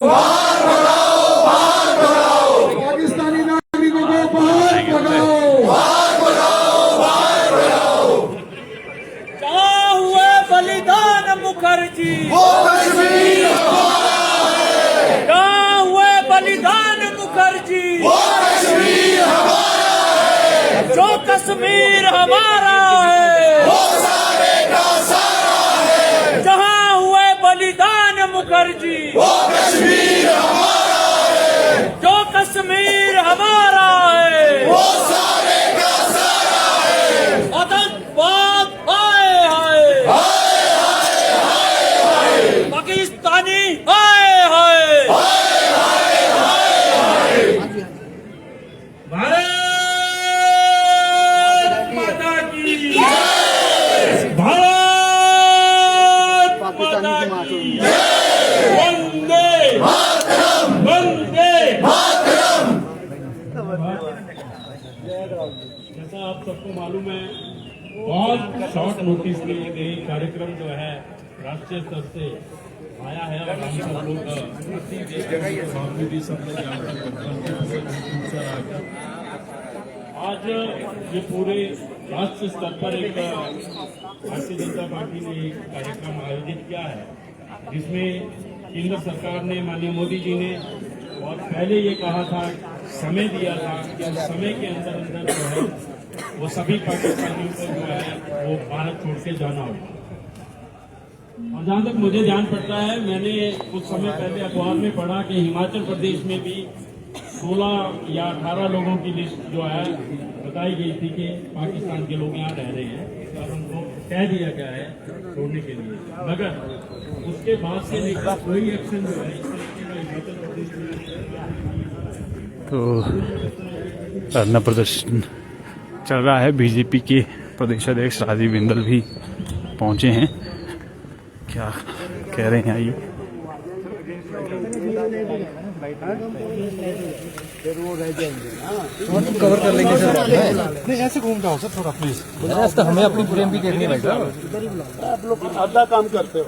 बाहर भगाओ पाकिस्तानी नागरिकों को बाहर भगाओ। जहाँ हुए बलिदान मुखर्जी, वो कश्मीर हमारा है। जहाँ हुए बलिदान मुखर्जी, वो कश्मीर हमारा है। जो कश्मीर हमारा है, वो सारे का सारा है। जहाँ हुए बलिदान मुखर्जी, वो कश्मीर हमारा है। जो कश्मीर हमारा है, वो सारे का सारा है। आतंकवाद हाय हाय, पाकिस्तानी हाय हाय, भारत माता की भारत माता की वंदे वंदे। जैसा आप सबको मालूम है, बहुत शॉर्ट नोटिस में ये कार्यक्रम जो है राष्ट्रीय स्तर से आया है और हम सब लोग आज ये पूरे राष्ट्रीय स्तर पर एक भारतीय जनता पार्टी ने एक कार्यक्रम आयोजित किया है, जिसमें केंद्र सरकार ने, माननीय मोदी जी ने बहुत पहले ये कहा था, समय दिया था कि उस समय के अंदर अंदर जो है वो सभी पाकिस्तानियों को जो है वो भारत छोड़ के जाना होगा। और जहाँ तक मुझे ध्यान पड़ता है, मैंने कुछ समय पहले अखबार में पढ़ा कि हिमाचल प्रदेश में भी 16 या 18 लोगों की लिस्ट जो है बताई गई थी कि पाकिस्तान के लोग यहाँ रह रहे हैं और उनको कह दिया गया है छोड़ने के लिए, मगर उसके बाद से लेकर कोई एक्शन जो है इस तरीके का हिमाचल प्रदेश में। तो धरना प्रदर्शन चल रहा है। बीजेपी के प्रदेश अध्यक्ष राजीव बिंदल भी पहुंचे हैं। क्या कह रहे हैं आइए। कवर कर लेंगे सर। नहीं ऐसे घूम जाओ सर थोड़ा प्लीज। तो हमें अपनी फ्रेम भी देखनी है भाई साहब। आप लोग आधा काम करते हो,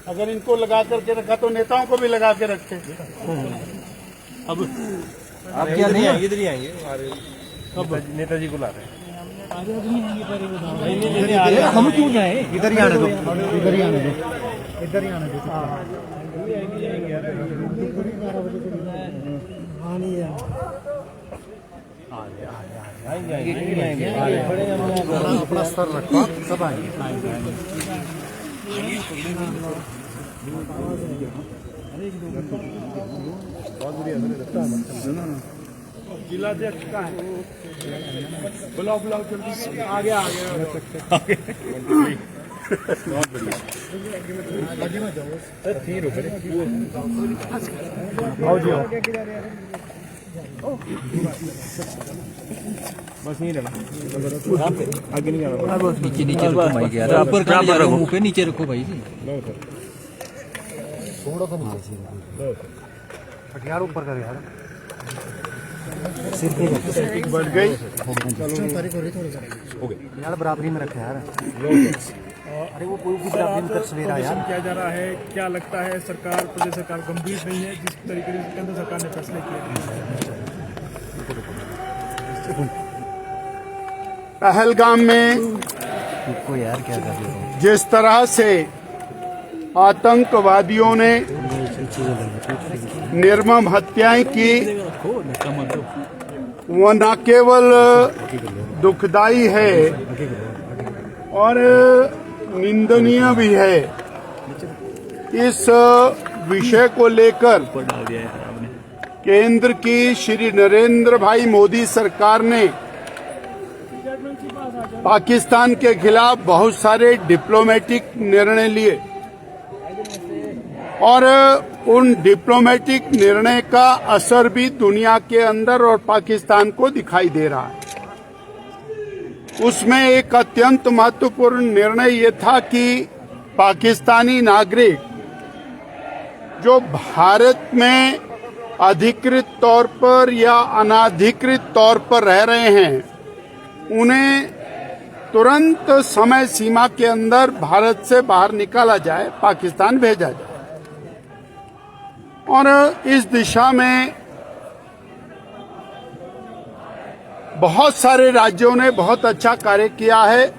अगर इनको लगा करके रखा तो नेताओं को भी लगा के रखते। अब आप क्या नहीं आएंगे, इधर ही आएंगे। कब नेताजी को ला रहे हैं? हम क्यों जाए? इधर ही आने दो, इधर ही आने दो, इधर ही आने दो। अपना स्तर रखो, सब आएंगे। जिलाध्यक्ष कहाँ है? बुलाओ बुलाओ जल्दी, आगे आगे बहुत बढ़िया। आओ जी आओ। बस नहीं रहना, आगे नहीं आना। बस नीचे नीचे रखो माइक यार, ऊपर रखो, मुंह पे नीचे रखो भाई जी। थोड़ा सा नीचे यार, ऊपर कर यार। सिर पे बढ़ गई यार, बराबरी में रखे यार। अरे वो कोई बराबरी में कर सवेरा यार। किया जा रहा है, क्या लगता है सरकार, प्रदेश सरकार गंभीर नहीं है जिस तरीके से केंद्र सरकार ने फैसले किए? पहलगाम में को यार क्या कर रहे हो? जिस तरह से आतंकवादियों ने निर्मम हत्याएं की, वो न केवल दुखदाई है और निंदनीय भी है। इस विषय को लेकर केंद्र की श्री नरेंद्र भाई मोदी सरकार ने पाकिस्तान के खिलाफ बहुत सारे डिप्लोमेटिक निर्णय लिए और उन डिप्लोमेटिक निर्णय का असर भी दुनिया के अंदर और पाकिस्तान को दिखाई दे रहा है। उसमें एक अत्यंत महत्वपूर्ण निर्णय ये था कि पाकिस्तानी नागरिक जो भारत में अधिकृत तौर पर या अनाधिकृत तौर पर रह रहे हैं, उन्हें तुरंत समय सीमा के अंदर भारत से बाहर निकाला जाए, पाकिस्तान भेजा जाए। और इस दिशा में बहुत सारे राज्यों ने बहुत अच्छा कार्य किया है।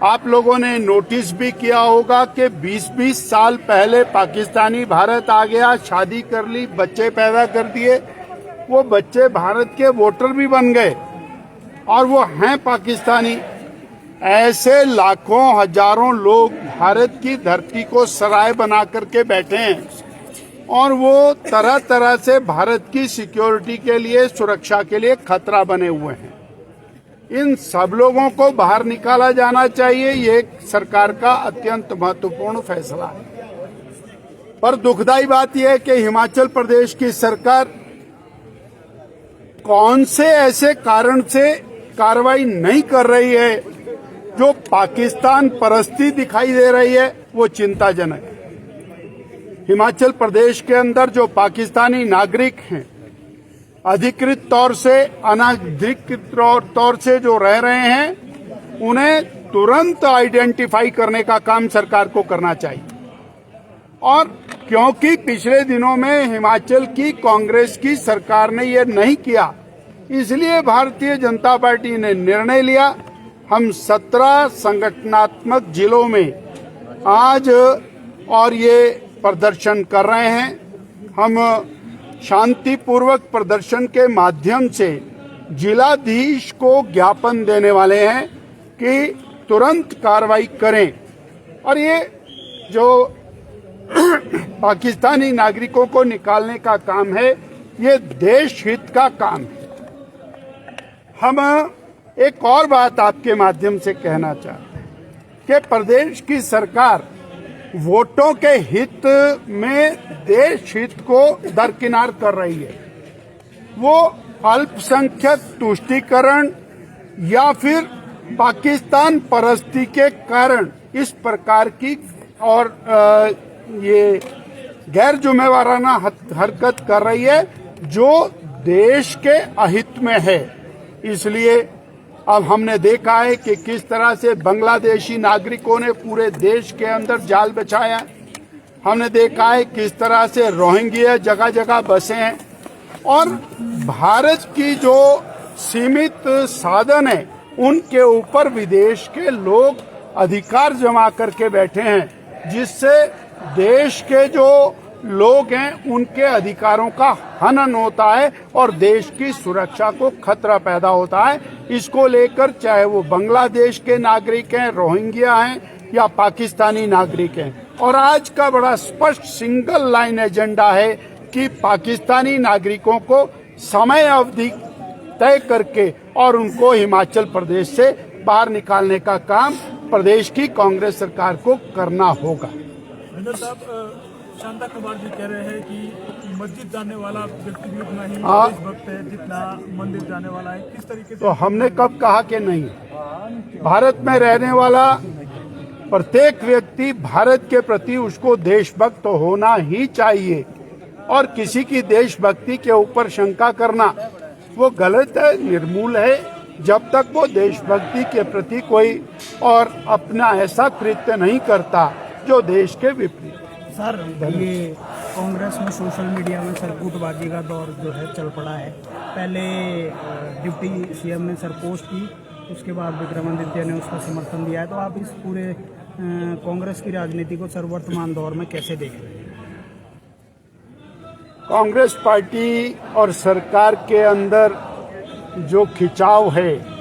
आप लोगों ने नोटिस भी किया होगा कि 20-20 साल पहले पाकिस्तानी भारत आ गया, शादी कर ली, बच्चे पैदा कर दिए, वो बच्चे भारत के वोटर भी बन गए और वो हैं पाकिस्तानी। ऐसे लाखों हजारों लोग भारत की धरती को सराय बना करके बैठे हैं और वो तरह तरह से भारत की सिक्योरिटी के लिए, सुरक्षा के लिए खतरा बने हुए हैं। इन सब लोगों को बाहर निकाला जाना चाहिए, ये सरकार का अत्यंत महत्वपूर्ण फैसला है। पर दुखदाई बात यह है कि हिमाचल प्रदेश की सरकार कौन से ऐसे कारण से कार्रवाई नहीं कर रही है जो पाकिस्तान परस्ती दिखाई दे रही है, वो चिंताजनक है। हिमाचल प्रदेश के अंदर जो पाकिस्तानी नागरिक हैं, अधिकृत तौर से, अनाधिकृत तौर से जो रह रहे हैं, उन्हें तुरंत आइडेंटिफाई करने का काम सरकार को करना चाहिए। और क्योंकि पिछले दिनों में हिमाचल की कांग्रेस की सरकार ने ये नहीं किया, इसलिए भारतीय जनता पार्टी ने निर्णय लिया, हम 17 संगठनात्मक जिलों में आज और ये प्रदर्शन कर रहे हैं। हम शांतिपूर्वक प्रदर्शन के माध्यम से जिलाधीश को ज्ञापन देने वाले हैं कि तुरंत कार्रवाई करें और ये जो पाकिस्तानी नागरिकों को निकालने का काम है, ये देश हित का काम है। हम एक और बात आपके माध्यम से कहना चाहते हैं कि प्रदेश की सरकार वोटों के हित में देश हित को दरकिनार कर रही है। वो अल्पसंख्यक तुष्टीकरण या फिर पाकिस्तान परस्ती के कारण इस प्रकार की और ये गैर जिम्मेवाराना हरकत कर रही है जो देश के अहित में है। इसलिए अब हमने देखा है कि किस तरह से बांग्लादेशी नागरिकों ने पूरे देश के अंदर जाल बिछाया। हमने देखा है किस तरह से रोहिंग्या जगह जगह बसे हैं और भारत की जो सीमित साधन है उनके ऊपर विदेश के लोग अधिकार जमा करके बैठे हैं, जिससे देश के जो लोग हैं उनके अधिकारों का हनन होता है और देश की सुरक्षा को खतरा पैदा होता है। इसको लेकर चाहे वो बांग्लादेश के नागरिक हैं, रोहिंग्या हैं या पाकिस्तानी नागरिक हैं, और आज का बड़ा स्पष्ट सिंगल लाइन एजेंडा है कि पाकिस्तानी नागरिकों को समय अवधि तय करके और उनको हिमाचल प्रदेश से बाहर निकालने का काम प्रदेश की कांग्रेस सरकार को करना होगा। शांता कुमार जी कह रहे हैं कि मस्जिद जाने वाला व्यक्ति भी उतना ही देशभक्त है जितना मंदिर जाने वाला है। किस तरीके से? तो हमने कब कहा कि नहीं? भारत में रहने वाला प्रत्येक व्यक्ति भारत के प्रति उसको देशभक्त होना ही चाहिए और किसी की देशभक्ति के ऊपर शंका करना वो गलत है, निर्मूल है, जब तक वो देशभक्ति के प्रति कोई और अपना ऐसा कृत्य नहीं करता जो देश के विपरीत। सर, ये कांग्रेस में सोशल मीडिया में सरकूटबाजी का दौर जो है चल पड़ा है। पहले डिप्टी सीएम ने सर पोस्ट की, उसके बाद विक्रमादित्य ने उसका समर्थन दिया है। तो आप इस पूरे कांग्रेस की राजनीति को सर वर्तमान दौर में कैसे देख रहे हैं? कांग्रेस पार्टी और सरकार के अंदर जो खिंचाव है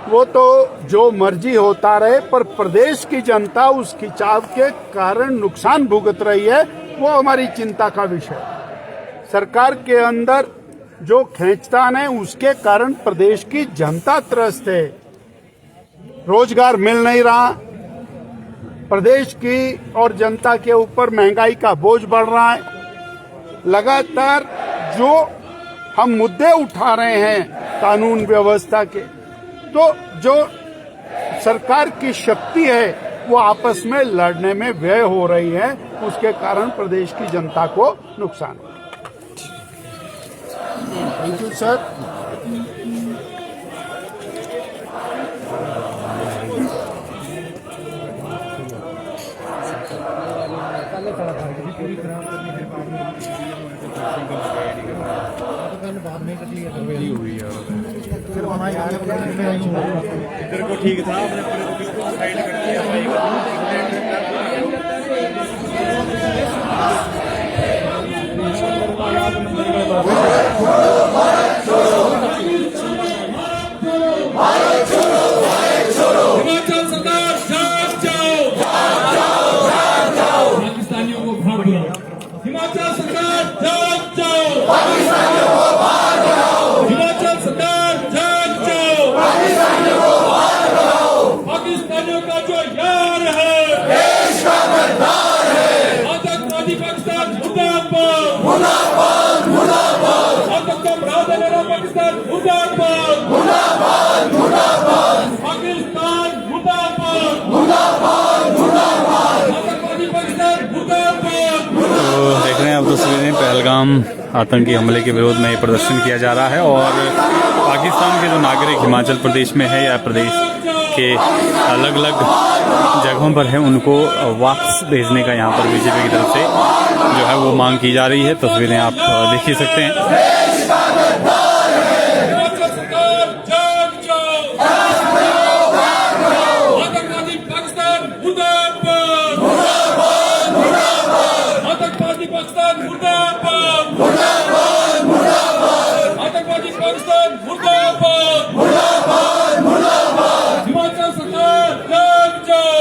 वो तो जो मर्जी होता रहे, पर प्रदेश की जनता उस खिंचाव के कारण नुकसान भुगत रही है, वो हमारी चिंता का विषय है। सरकार के अंदर जो खींचतान है उसके कारण प्रदेश की जनता त्रस्त है, रोजगार मिल नहीं रहा, प्रदेश की और जनता के ऊपर महंगाई का बोझ बढ़ रहा है। लगातार जो हम मुद्दे उठा रहे हैं कानून व्यवस्था के, तो जो सरकार की शक्ति है वो आपस में लड़ने में व्यय हो रही है, उसके कारण प्रदेश की जनता को नुकसान हो रहा है। Thank you sir. बाद में कर लिया हुई यार फिर हमारी इधर को ठीक था, आपने पूरे को बिल्कुल साइड कर दिया भाई। हिमाचल सरकार जाग जाओ, पाकिस्तानियों को बाहर बुलाओ। हिमाचल सरकार जाग जाओ, हिमाचल सरकार जाग जाओ, पाकिस्तानियों का जो यार है, देश का गद्दार है, आतंकवादी पाकिस्तान मुर्दाबाद, मुर्दाबाद मुर्दाबाद, आतंक बरादर पाकिस्तान मुर्दाबाद, मुर्दाबाद मुर्दाबाद, पाकिस्तान मुर्दाबाद, मुर्दाबाद मुर्दाबाद, आतंकवादी पाकिस्तान मुर्दाबाद। तो देख रहे हैं आप तस्वीरें, पहलगाम आतंकी हमले के विरोध में प्रदर्शन किया जा रहा है और पाकिस्तान के जो नागरिक हिमाचल प्रदेश में है या प्रदेश के अलग अलग जगहों पर है, उनको वापस भेजने का यहाँ पर बीजेपी की तरफ से जो है वो मांग की जा रही है। तस्वीरें आप देख ही सकते हैं। देश का गद्दार है, हिमाचल सरकार जाग जाओ, आतंकवादी पाकिस्तान मुर्दाबाद, मुर्दाबाद मुर्दाबाद, आतंकवादी पाकिस्तान मुर्दाबाद, मुर्दाबाद मुर्दाबाद, आतंकवादी पाकिस्तान मुर्दाबाद, मुर्दाबाद मुर्दाबाद, हिमाचल सरकार जाग जाओ,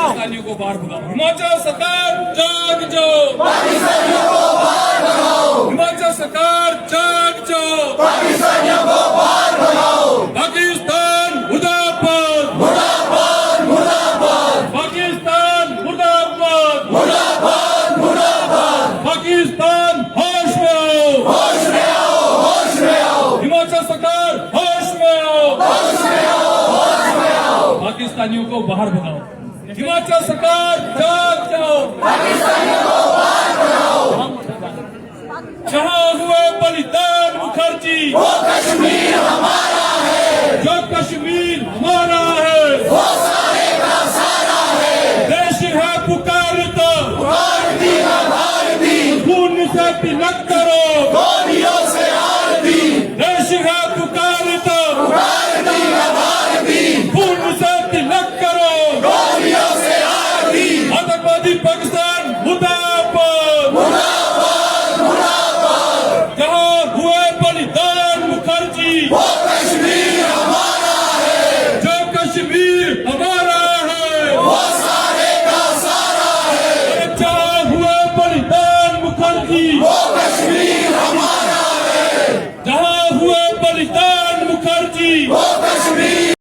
पाकिस्तानियों को बाहर भगाओ। हिमाचल सरकार जाग जाओ, पाकिस्तानियों को बाहर भगाओ, हिमाचल सरकार जाग जाओ, पाकिस्तानियों को बाहर भगाओ, पाकिस्तान मुर्दाबाद, मुर्दाबाद मुर्दाबाद, पाकिस्तान मुर्दाबाद, मुर्दाबाद मुर्दाबाद, पाकिस्तान होश में आओ, होश में आओ, होश में आओ, हिमाचल सरकार होश में आओ, होश में आओ, होश में आओ, पाकिस्तानियों को बाहर भगाओ। हिमाचल सरकार जाग जाओ, पाकिस्तानियों को बाहर भगाओ, जहां हुए बलिदान मुखर्जी, वो कश्मीर हमारा है, जो कश्मीर हमारा है, वो सारे का सारा है, देश है पुकारता, भारती का भारती, खून से तिलक करो, गोलियों से आरती, देश है पुकारता, भारती का भारती, खून से तिलक करो, गोलियों से आरती, आतंकवादी पाकिस्तान मुर्दाबाद, मुर्दाबाद मुर्दाबाद, जहां हुए बलिदान मुखर्जी, वो कश्मीर हमारा है, जो कश्मीर हमारा है, वो सारे का सारा है, जहां हुए बलिदान मुखर्जी, वो कश्मीर हमारा है, जहां हुए बलिदान मुखर्जी, वो